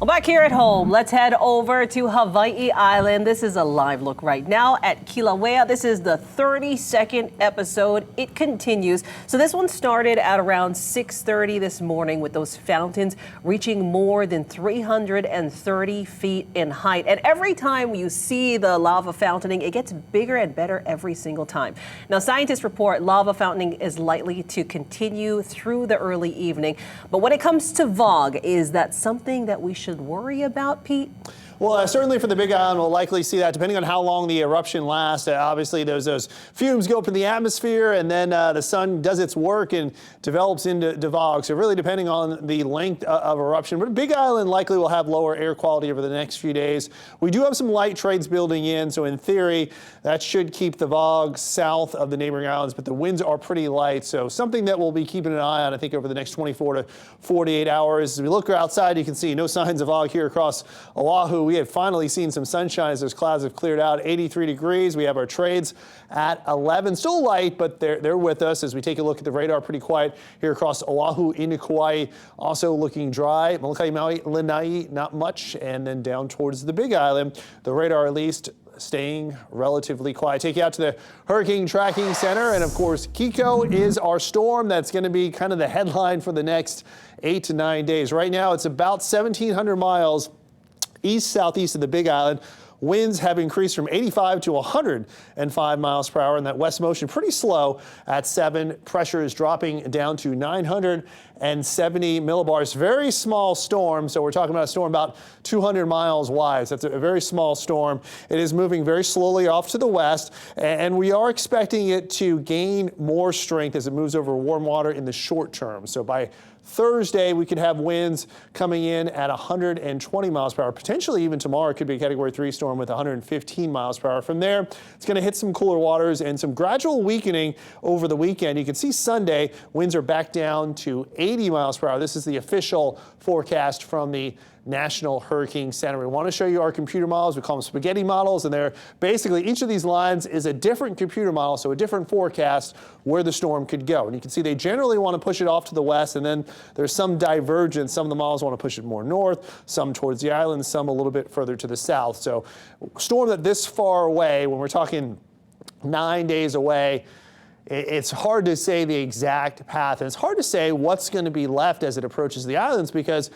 Well, back here at home, let's head over to Hawaii Island. This is a live look right now at Kilauea. This is the 32nd episode. It continues. So this one started at around 6:30 this morning with those fountains reaching more than 330 feet in height. And every time you see the lava fountaining, it gets bigger and better every single time. Now, scientists report lava fountaining is likely to continue through the early evening. But when it comes to fog, is that something that we should worry about, Pete? Well, certainly for the Big Island, we'll likely see that depending on how long the eruption lasts. Obviously, those fumes go up in the atmosphere, and then the sun does its work and develops into fog. So really depending on the length of eruption. But Big Island likely will have lower air quality over the next few days. We do have some light trades building in, so in theory, that should keep the fog south of the neighboring islands, but the winds are pretty light. So something that we'll be keeping an eye on, I think, over the next 24 to 48 hours. As we look outside, you can see no signs of fog here across Oahu. We have finally seen some sunshine as those clouds have cleared out. 83 degrees. We have our trades at 11. Still light, but they're with us as we take a look at the radar. Pretty quiet here across Oahu into Kauai. Also looking dry. Molokai, Maui, Lanai, not much. And then down towards the Big Island, the radar at least staying relatively quiet. Take you out to the Hurricane Tracking Center. And of course, Kiko is our storm that's going to be kind of the headline for the next 8 to 9 days. Right now, it's about 1,700 miles east-southeast of the Big Island. Winds have increased from 85 to 105 miles per hour, and that west motion pretty slow at 7. Pressure is dropping down to 970 millibars. Very small storm, so we're talking about a storm about 200 miles wide. So that's a very small storm. It is moving very slowly off to the west, and we are expecting it to gain more strength as it moves over warm water in the short term. So by Thursday, we could have winds coming in at 120 miles per hour. Potentially even tomorrow, it could be a Category 3 storm with 115 miles per hour. From there, it's going to hit some cooler waters and some gradual weakening over the weekend. You can see Sunday, winds are back down to 80 miles per hour. This is the official forecast from the National Hurricane Center. We want to show you our computer models. We call them spaghetti models, and they're basically each of these lines is a different computer model, so a different forecast where the storm could go. And you can see they generally want to push it off to the west, and then there's some divergence. Some of the models want to push it more north, some towards the island, some a little bit further to the south. So storm that this far away, when we're talking 9 days away, it's hard to say the exact path, and it's hard to say what's going to be left as it approaches the islands, because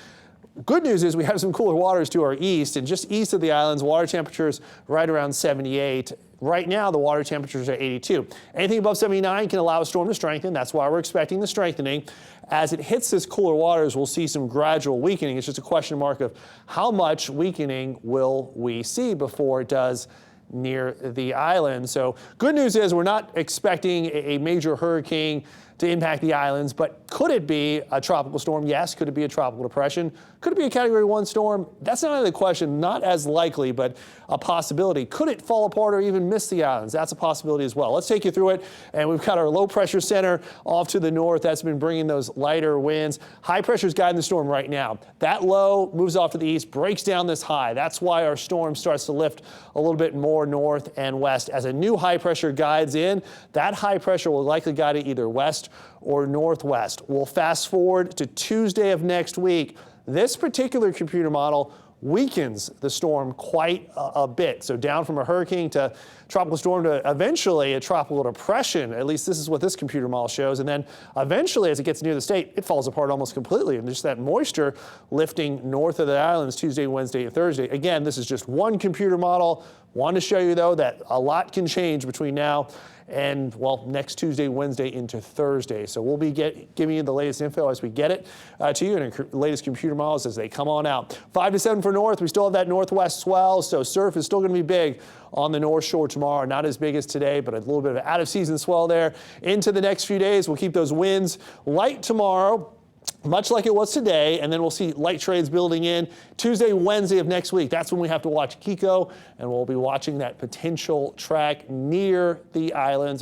good news is we have some cooler waters to our east, and just east of the islands, water temperatures right around 78. Right now, the water temperatures are 82. Anything above 79 can allow a storm to strengthen. That's why we're expecting the strengthening. As it hits this cooler waters, we'll see some gradual weakening. It's just a question mark of how much weakening will we see before it does near the island. So good news is we're not expecting a major hurricane to impact the islands, but could it be a tropical storm? Yes. Could it be a tropical depression? Could it be a Category 1 storm? That's not the question, not as likely, but a possibility. Could it fall apart or even miss the islands? That's a possibility as well. Let's take you through it. And we've got our low pressure center off to the north. That's been bringing those lighter winds. High pressure is guiding the storm right now. That low moves off to the east, breaks down this high. That's why our storm starts to lift a little bit more north and west. As a new high pressure guides in, that high pressure will likely guide it either west or northwest. We'll fast forward to Tuesday of next week. This particular computer model weakens the storm quite a bit. So down from a hurricane to tropical storm to eventually a tropical depression. At least this is what this computer model shows. And then eventually, as it gets near the state, it falls apart almost completely. And just that moisture lifting north of the islands Tuesday, Wednesday, and Thursday. Again, this is just one computer model. Want to show you, though, that a lot can change between now and, well, next Tuesday, Wednesday into Thursday. So we'll be giving you the latest info as we get it to you, and the latest computer models as they come on out. 5 to 7 for north. We still have that northwest swell, so surf is still going to be big on the North Shore tomorrow. Not as big as today, but a little bit of an out-of-season swell there. Into the next few days, we'll keep those winds light tomorrow, much like it was today, and then we'll see light trades building in Tuesday, Wednesday of next week. That's when we have to watch Kiko, and we'll be watching that potential track near the islands.